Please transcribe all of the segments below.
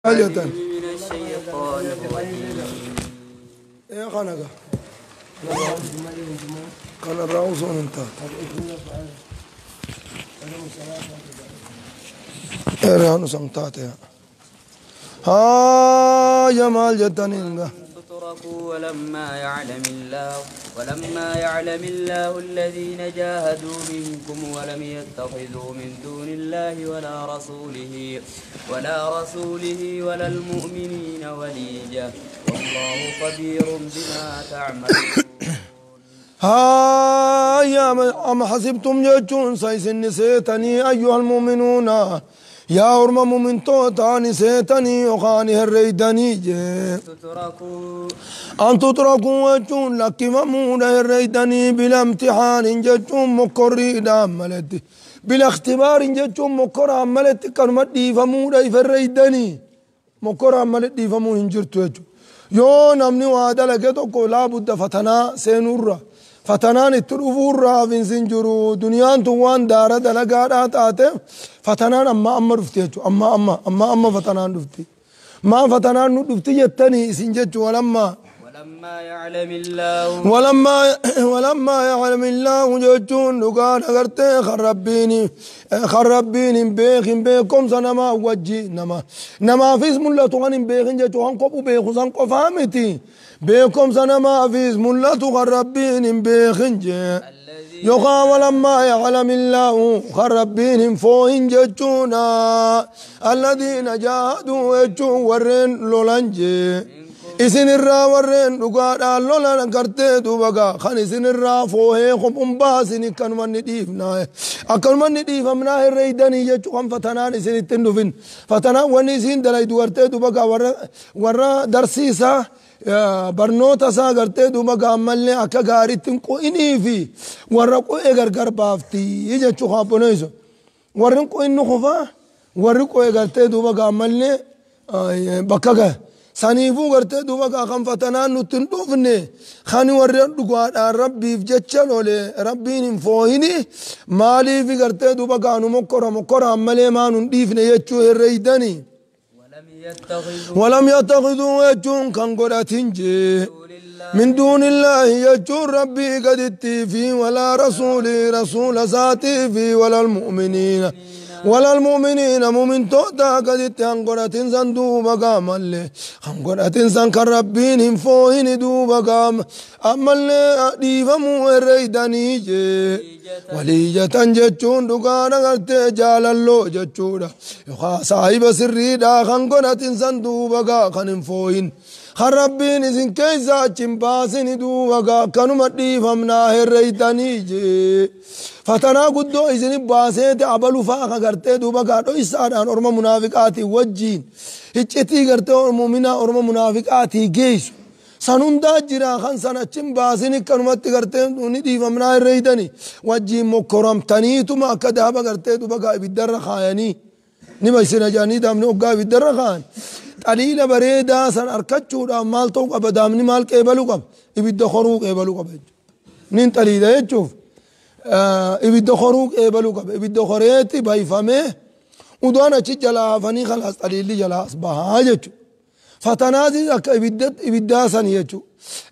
حاجة من الشيطان الرجيم. يا خنقة كان الرؤوس انت رهانو سمتاتها ها جمال جتنين تتركوا ولما يعلم الله الذين جاهدوا منكم ولم يتخذوا من دون الله ولا رسوله ولا المؤمنين وليجا والله خبير بما تعملون. ها يا أم حسبتم جتون سيسن نسيتني أيها المؤمنون يا أرم مؤمن توتا نسيتني وخاني هريدني أن تتركوا جتون لك ممون هريدني بلا امتحان جتون مكري داملتي بلا اختبار جتون مكر عملتي كرمت دي فمودا يفريدني مكر عملت دي فمو هنجرتو يو نمني وعدا لكتو لا بد فتنا سينورا فتنان التروفورا في سنجرو دنيان توان دارا دلقات آتي فتنان أما رفتيجو أما فتنان رفتي ما فتنان رفتي جتني سنججو ولما يعلم الله جتون لقان أغرتي خربيني بيكم سنما وجي نما في اسم الله توان بيخن جتو هنقبو بيخو سنقو فامتي بيكم سنما في اسم الله تخربيني بيخن يقا ولما يعلم الله خربينهم فوهن جتونا الذين جاهدوا يجون ورين لولنجي إسن الرا ورين لقادا لولن كرتي دوبغا خان إسن الرا فوهي خم باسني كان من نديفنا أكل من نديف منا الريداني يجو خم فتنان إسن التندفين فتنان ونسين دلائي دوارتي دوبغا ورا درسيسا برنوتا سا کرتے دوما گاملنے اکا گاریتن کو انہی فی ورہ کو اگر گر بافتی یہ جا چوخا پنیسو ورن کو انہو خفا ورن کو اگرتے دوما گاملنے بکا گا سانیفو کرتے دوما گا خم فتنان نتن دوفنے خانی ورن دگوان ربی فجچل olے ربین فوہنی مالی فی کرتے دوما گانو مکرہ عملے مانون دیفنے یچو الریدنی ولم يتخذوا يجون كان قراتنجي من دون الله يجون ربي قد التيفي ولا رسول ذاتي في ولا المؤمنين مؤمن تودا قد التيان قراتن سن دوبا قام اللي هم قراتن سن كربينهم فوهن دوبا قام أما اللي ديفمو الريداني وليجة جتون دقانا قرتي جال اللو جتودا يخا صاحب سري دا خنقنة سندوبا خنن فوين خربين إذن كيسا چمباسن دوبا كانوا مدي فمنا هريتاني فتنا قدو إذن باسيت عبلو فاقا قرتي دوبا دو إسادان أرما منافقاتي وجين هجتي قرتي أرمومنا أرما منافقاتي جيسو سنوندا جرا خان سنة چمباسني كانوا کرتے ندی فمنا الريداني وجي مكرم تنيتو ما كدابا کرتے دوبا بدر خايني نبايسنا جاني دامني اوغا بدر خان قليل بريدا سن اركچو دا مال تو ابدامني مال قبلو قب ابد خروق قبلو قب نين تليدا يچوف ابد خروق قبلو قب ابد خريتي باي فمه ودوانا چ جلا فني خلاص قليل جلا اصبح اجچ فتنازي اك ابدا سن يچو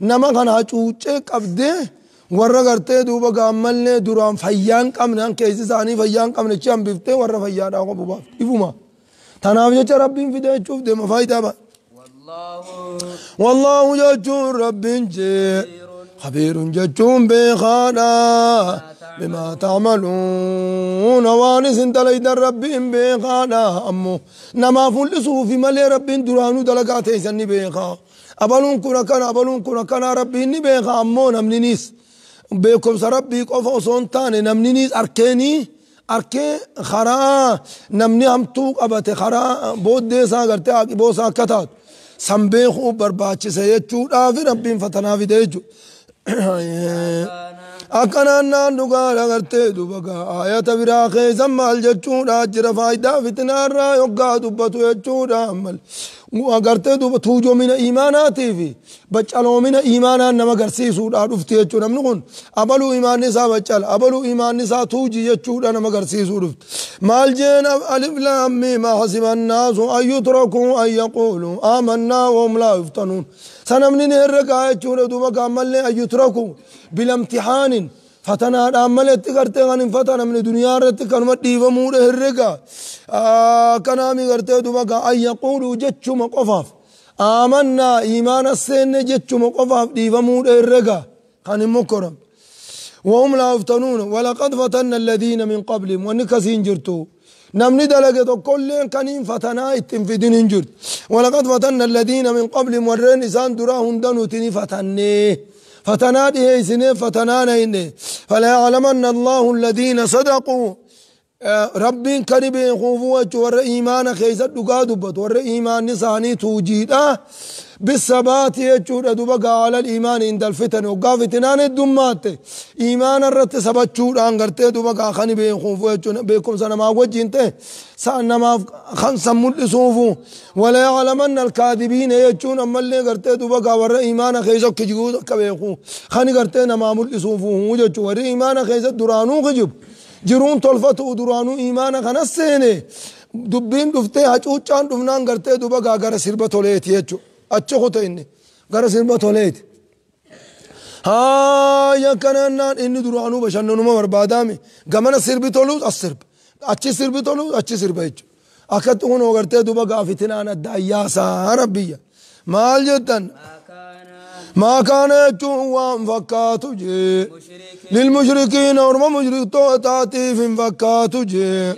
نما خنا چوچه قبده ورا کرتے دوبا گاملنے درام فیان قمنان کیسی ثانی فیان قمنے چم بفتے ورا فیادا کو بوبا افما تناوجه چ ربین فدے چوف دے مفایدا با والله جچون ربین جے خبير جچون بخانا بما تعملون وانس دليد ربهم بخانا امو نما فلسو في مل ربين درانو دلقات سني بخا ابلون كنا كان ربين بخا امو نمنيس بكم ربي قف صونتان نمنيس اركي خرا نمني هم تو ابت خرا بود دے سا کرتے اکی بو سا کتات سمبے خو برباچ سے چوڑا في ربين فتنا في دے أكنا نندقى لغرتي دوبك آية براخي زمال جتشودا جرى فايدة فتنة را يقع دبتو يجتشودا عمل وغرتي دوبا توجو من إيماناتي في بچالو من إيمانا نما غرسي سودا رفتي يجتشودا منقون أبلو إيمان نسا بچال أبلو إيمان نسا توجي يجتشودا نما غرسي سودا مال جين ألف لام ميم حسب الناس أن يتركوا أن يقولوا آمنا وهم لا يفتنون سنمني نهرقا يجتشودا دوبك عمل أن يتركوا بلا امتحان فتنا عملت غرتي غن فتنا من الدنيا رت كلمه ديفمود هرغا كنامي غرتي دوبك اي يقولوا جچم قفاف آمنا ايمان السن جچم قفاف ديفمود هرغا كان مكرم وهم لا يفتنون ولقد فتنا الذين من قبلهم ونكسين جرتو نمني دلقه كل كان فتنا اتنفدين جرت ولقد فتنا الذين من قبلهم ورن انسان دراهم دنو تني فتنه فتنات هي سنة فتنانا إني فلا يعلمن الله الذين صدقوا ربين كريم خوفوا ور إيمان خيزت دقادبت ور إيمان نساني توجيدا بالثبات يجود دبقى على الإيمان عند الفتن وقا فتنان الدمات إيمان الرت سبت شود أنغرتي دبقى خاني بين خوفوا بكم سنة ما وجينته سأنا ما خمسة ملسوفو ولا يعلمن الكاذبين يجون أما اللي غرتي دبقى ور إيمان خيزت كجود كبيخو خاني غرتي نما ملسوفو وجد ور إيمان خيزت درانو خجب جرون طلفتو درانو إيمان خنسيني دبين دفتي هجوچان دفنان غرتي دبقى غر سربة ليت يجو أتشوفه إني غير سيربا توليت ها يا كنا إني درانو بشانو نما بربادامي غمنا سيربي تولوس السرب أتشي سيربي تولوس أتشي سيربايج أكتر هون وقرتي دوبا قافتنا أنا داياسا ربيا مال جدا ما كان يجوا فكاتو جي للمشركين ورما مشرك تاتي في فكاتو جي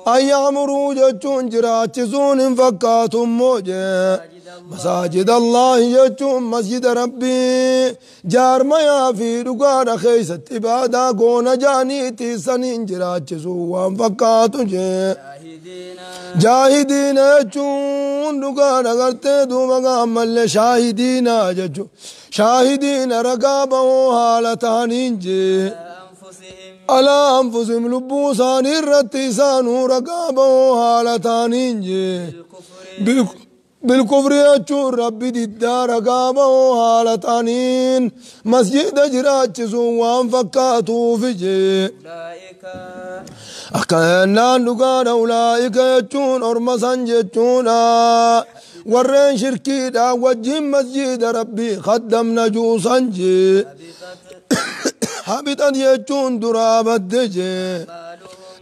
أي يعمروا جتون جراتشون فكاتو موجي مساجد الله يجون مسجد ربي جار ما في رقاد خيست إبادة قون جاني تيسانين جراتشسو وانفقاتو جاهدين يجون رقاد غرتي دوما عمل شاهدين يجون شاهدين رقابه حالتانين جي على أنفسهم لبوسان الرتيسان رقابه حالتانين جي بالكفر يجور ربي دار قابه حالتانين مسجد جراتشسو وانفقاتو فجي أكينان نقال أولئك يجون أرمسان جتونا ورين شركي دا وجه مسجد ربي خدم نجوسا جي حبطت يجون درابت دجي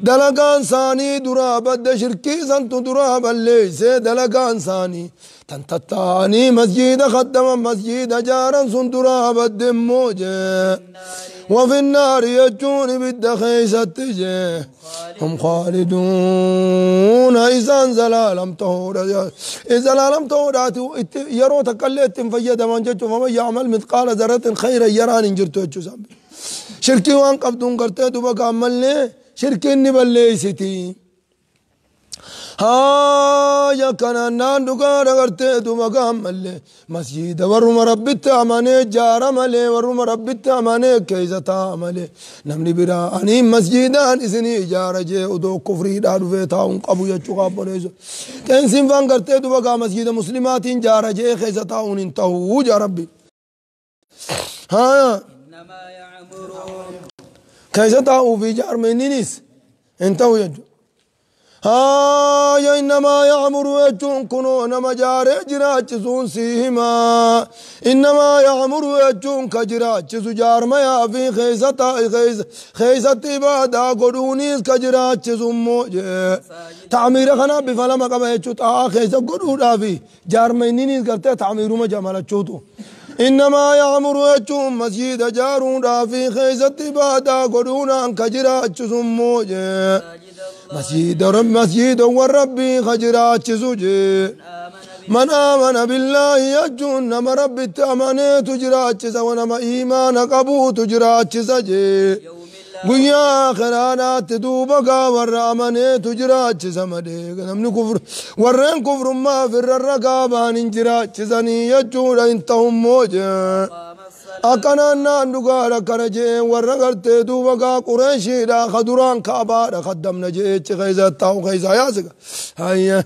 دلقان ثاني درابد شركي سنتو درابا ليس دلقان ثاني تنتتاني مسجد خدم مسجد جارا سن درابد موجه وفي النار يجون بالدخيسة هم خالدون إذا زلالم تهود إذا زلالم تهود يرو تقلت فيدا من جتو فمن يعمل مثقال ذرة خيرا يران انجرتو شركي وان قبضون قرتي دوبا عملني شركني بليستي ها يا كنا نندقى رغرتي دوما كمل مسجد ورم ربت امانه جار ملي ورم ربت امانه كيزا تعمل نمني برا اني مسجدان اسني جار جي ودو كفري دادو فيتاون قبو يچوغا بنيز تنسين فان کرتے دوما مسجد مسلمات جار جي كيزا تعون انتهو يا ربي ها انما يعمرون كيزا تعو في جار منينيس انتهو يجو يا إنما يعمر يجون كنو نما جاري جراچسون سيهما إنما يعمر يجون كجراچسو جار ما يافي خيسة إبادة قدونيس كجراچسو موجه تعمير خنا بفلا مقام يجو تا خيسة قدون آفي جار ما ينينيس کرتے تعميرو ما جمالا چوتو إنما يعمر يجون مسجد جارون آفي خيسة إبادة قدونا كجراچسو موجه مسجد والربي خجرات زوجي من آمن بالله يجون نما ربي تأمني تجرات ونما إيمان قبو تجرات زجي قيا خرانات دوبقا ورامني تجرات زمدي نمني كفر ورين كفر ما في الرقابان انجرات زني يجون انتهم موجه أكنا نندقار كنجي ورقرت دوبا قريشي دا خدران كعبا دا خدمنا جيتش خيزة تاو خيزة ياسك هيا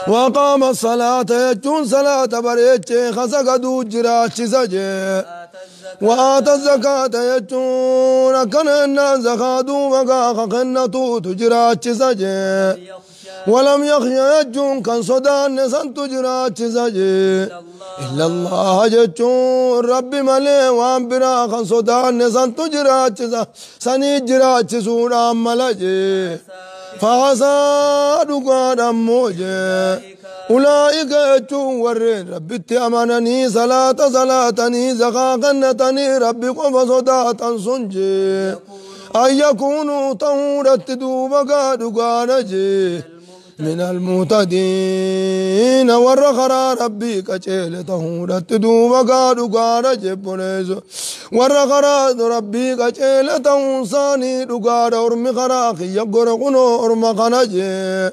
وقام الصلاة يجون صلاة بريتش خسق دو جراتش سجي وآت الزكاة يجون كنا زخادو مقا خقنا توت جراتش سجي ولم يخشى يجون كان صدان سنت جراتش سجي إلا الله جتون ربي ملي وان برا كان صدان سنت جراتش سني جراتش سونا ملجي فعسى دقان موجه أولئك يجون ورين ربي تأمنني صلاتني زقاقنتني ربي قف صداة سنجي أن يكونوا طهورة دوبقا دقانجي من المهتدين ورخرا ربي كجيل طهورة دوبقا دقانجي بنيزو ورخرا ربي كجيل طهوصاني دقان ورمي خراقي يقرقنو ورمقنجي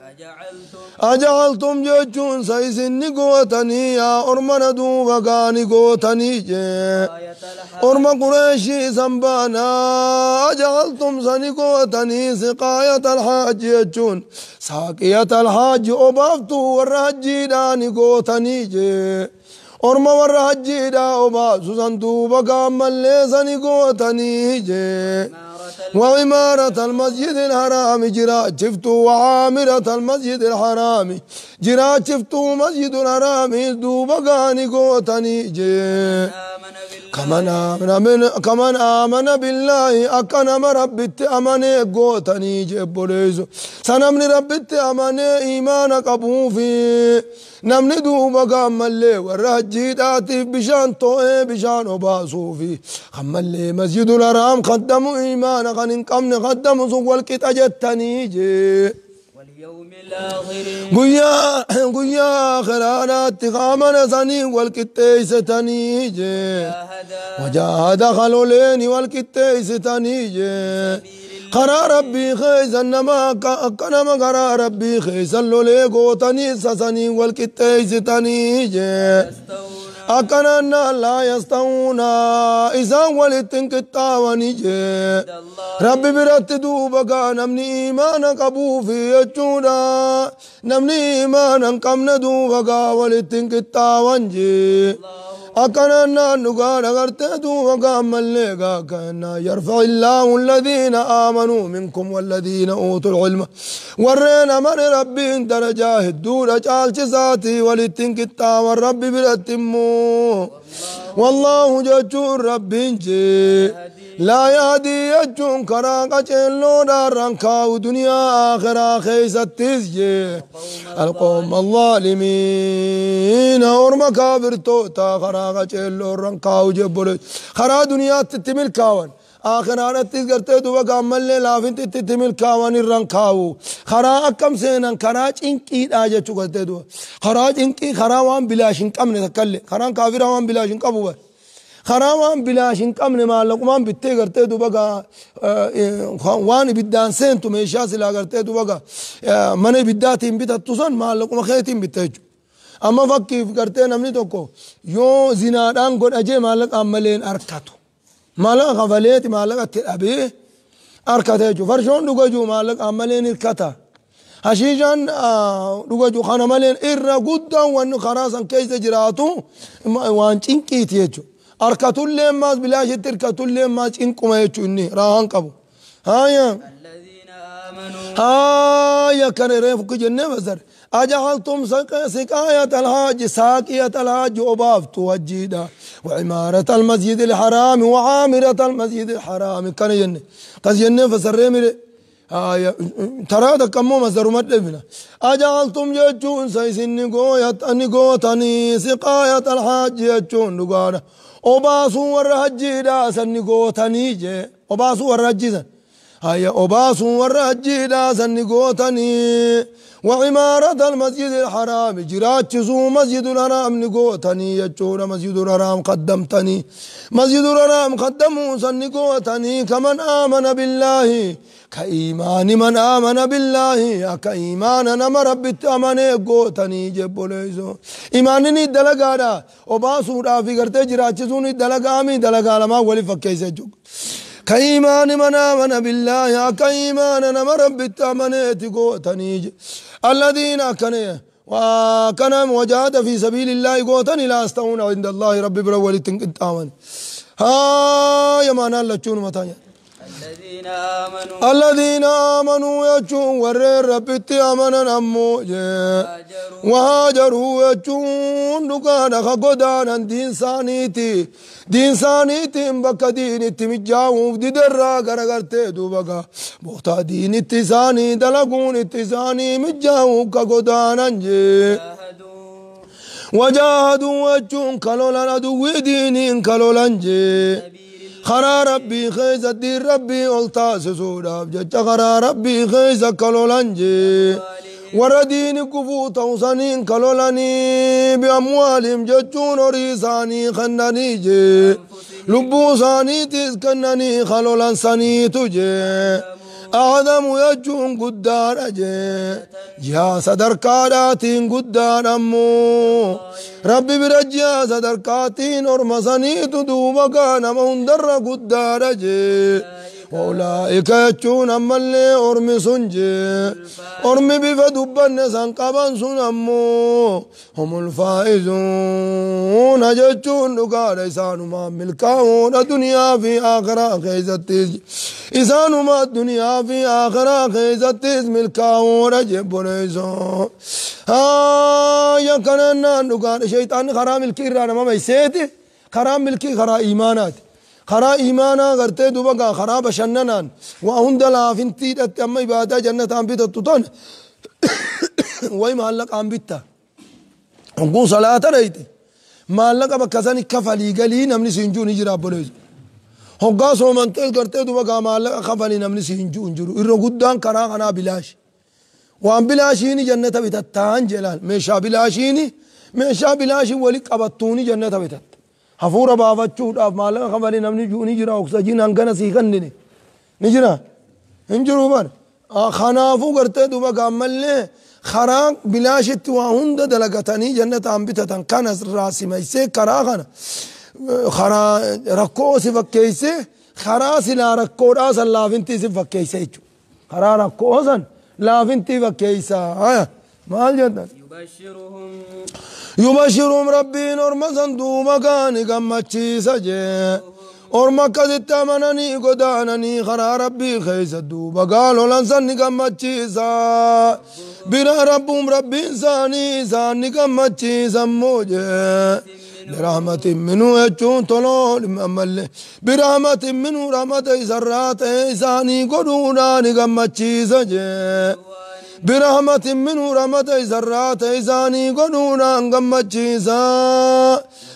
أجعلتم جيتشون سيسني قوتني يا أرمنا دوبقاني قوتني جي أرم قريشي سنبانا أجعلتم سني قوتني سقاية الحاج جيتشون ساقية الحاج أبافتو والرهجي داني قوتني جي أرم والرهجي دا أبافتو سندوبقا ملي سني قوتني جي وعمارة المسجد الحرام جرا شفتو وعامرة المسجد الحرام جرا شفتو مسجد الحرام دوبقاني قوتني جي كمن آمن بالله أكنم ربت أمني قوتني جي بوليزو سنمني ربت أمني إيمانك أبوفي نمني دوبقا ملي والرهجي داتي بشان توئي بشان وباسوفي خمالي مسجد الحرام خدموا إيمانك ننقمني خدموا سوى الكتاجتني جي واليوم الآخر قيا خلانات خامن سني والكتاي ستني جي وجاهد خلولين والكتاي ستني جي قرار ربي خيز انما كنما قرار ربي خيز اللولي قوتني سسني والكتاي ستني جي أكنا لا يستوون إذا ولتنك التاواني جي ربي برت دوبقا نمني إيمانا قبو في يجونا نمني إيمانا قمنا دوبقا ولتنك التاوان جي أكنا نقال أغرت دوبقا ملقا كنا يرفع الله الذين آمنوا منكم والذين أوتوا العلم ورينا من ربي درجاه الدولة جالش ذاتي ولتنك التاوان ربي برتمو والله ججور ربي جي لا يهدي يجون كراقة جلو دارن كاو دنيا آخرة خيسة تزجي القوم الظالمين ورما كابر توتا كراقة جلو رن كاو جبول خرا دنيا تتمل كاوان آخرة تزغرت دوبا ملي لافين تتمل كاوان الرن كاو خرا أكم سينان خرا إنكي آجا چوكت دو خرا إنكي خرا وان بلاشين كم نتكلي خرا كافر وان بلاشين كبوه خرام بلاشين كم نمالك وان بتيجرتة دوبا وان بدان سنتو ميشاس لاجرتة دوبا من بداتين بتتصن مالك وما خيتين بتيجو أما فكيف كرتة نمني توكو يو زنادان قد أجي مالك عملين أركاتو مالك غفلت مالك تأبي أركاتو فرشون دوجو مالك عملين الكتا هشيجان دوجو خان مالين إرّا قدا وانو خراسان كيس جراتو وان تينكي تيجو أركاتول لهم ماس بلاش تركاتول لهم ماس إنكم يجوني راهن كابو هايا الذين آمنوا هايا كنريف كجنة بزر أجعلتم سقاية الحاج ساقية الحاج أباف توجيدا وعمارة المسجد الحرام وعامرة المسجد الحرام كان جنة قد جنة فسرمي آية ترى كمو مزر مدبنا أجعلتم يجون سيسن نقوتني سقاية الحاج يجون نقانا أباسو والرهجي دا سن نقوتني جي أباسو والرهجي سن هيا أباسو والرجيدا سنقوتني وعمارة المسجد الحرام جراتشزو مسجد الحرام نقوتني يجون مسجد الحرام قدمتني مسجد الحرام قدموا سنقوتني كمن آمن بالله كإيمان من آمن بالله كإيمان نما رب التأمني قوتني جبو ليزو إيمانني دلقادا وباسو رافي قرتي جراتشزوني دلقامي دلقا لما ولي فكيسي جوك كإيمان من آمن بالله كإيمان نما رب التأمني قوتني الذين كانوا وجاهد في سبيل الله قوتني لا استوون عند الله رب برولي تنقطعون ها يا مانا لچون متايا الذين آمنوا يجون ور رب التأمن نمو وهاجروا يجون دكانا خقودانا دين سانيتي بك دين اتمجاو دي درا غرغرتي دوبغا بوتا دين اتساني دلقون اتساني مجاو كقودانا وجاهدوا يجون كالولا ندوي دينين كالولا خرا ربي خيز الدين ربي التاس سودا جج خرا ربي خيز كالولانجي وردين كفو توسانين كالولاني بأموالهم ججون وريساني خناني جي لبو ساني تسكناني خالولان ساني تجي آدم يجون قدار أجي يا صدر كاراتين قدار أمو ربي برجيا صدر كاتين ورمساني تدوبك نمون قدار أجي وأولئك يجون أما اللي أرمي سنجي أرمي بفدبن سنقبان سنمو هم الفائزون يجون نقال إسانو ما ملكاون الدنيا في آخرة خيزتيز إسانو ما الدنيا في آخرة خيزتيز ملكاون رجب نيزون يا كننا نقال شيطان خرا ملكي رانا ما بيسيتي خرا ملكي خرا إيمانات خرا إيمانا غرتي دوبا خرا بشننان وهند لا فنتي أما إبادة جنة عم بيتطن وي معلق عم بيتا نقول صلاة ريتي معلق بكساني كفالي قالي نمني سينجو نجرا بوليز هقا سومن تل غرتي دوبا معلق كفالي نمني سينجو نجرو إرو قدان كرا خنا بلاش وان بلاشيني جنة بيتتان جلال ميشا بلاشي ولك أبطوني جنة بيتت حفورة بافتشود أف مالا خبري نمني جوني جرا أكسجين أنكنا سيكن نجرا انجرو بار خنافو قرتي دوبا كامل خراق بلاشت وهند دلقتني جنة أنبتة كان راسي ميسي كراغنا خرا ركو سفكيسي خرا سلا ركو راس اللافنتي سفكيسي خرا ركو سن لافنتي فكيسا مال جدا يبشرهم ربي نرمزن دوما كان قمتشي سجي أرما كذت منني قدانني خرا ربي خيس دوبا قالوا لنسن قمتشي سا بنا ربهم ربي إنساني قمتشي سموجي برحمة منه يجون طلول ممل برحمة منه رحمة سرات إنساني قدوناني قمتشي سجي برحمة منه رحمة سرات إساني قنونا قمتشيسا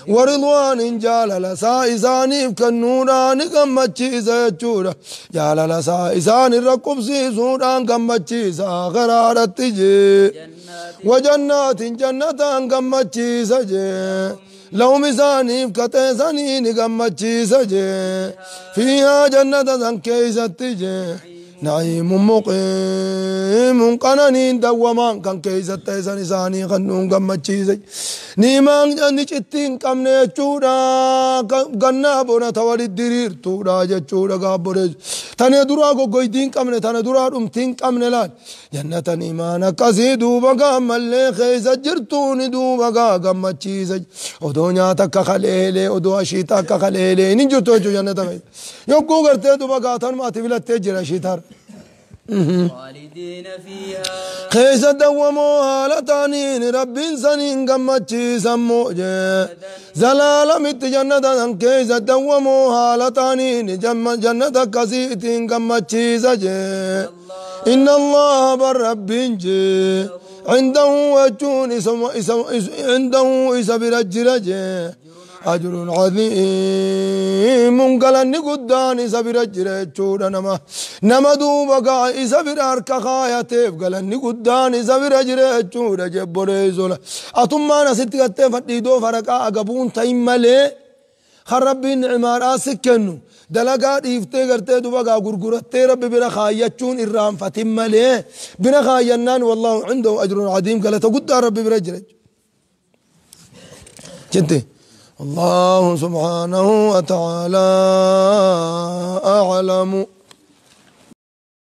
ورضوان جال لسا إساني فكنونا قمتشيسا يجورا جال لسا إساني ركب سيسونا قمتشيسا غرارة تجي وجنات جنة قمتشيسا جي لو مساني فكتساني قمتشيسا جي فيها جنة كيسة تجي نعيم مقيم قنانين دوما كان كيسة تيسان إساني خنون قمتشيسي نيمان نشتين قمنا يجورا قنا بونا توالي ديرير تورا يجورا قابوري تاني درا قويدين قمنا تاني درا رمتين قمنا لان جنة نيمانا كسي دوبا قمال خيسة جرتوني دوبا قمتشيسي ودو نياتا كخليلي ودو أشيتا كخليلي ننجو توجو جنة ميت يوكو غرتي دوبا قاتن ما تفلت تجرى شيتار خالدين فيها خيس دومو هالتانين رب سنين قمتشي سموجي زلال مت جنة خيس دومو هالتانين جنة كسيتين قمتشي سجي إن الله بالرب جي عنده وجون عنده إسا برجرجي أجر عظيم قالني قداني سبر جريتشود نما دوبا سبر أركا خايتيف قالني قداني سبر جريتشود جبوريزولا أتما نسيت كتف ديدو فرقا أقبون تيمالي خربين عمارة سكنو دلقات يفتي قرتي دوبا غرغرتي رب بنا خايتشون إرام فتيمالي بنا خاينان والله عنده أجر عظيم قال تقد ربي برجرج جنتي الله سبحانه وتعالى أعلم.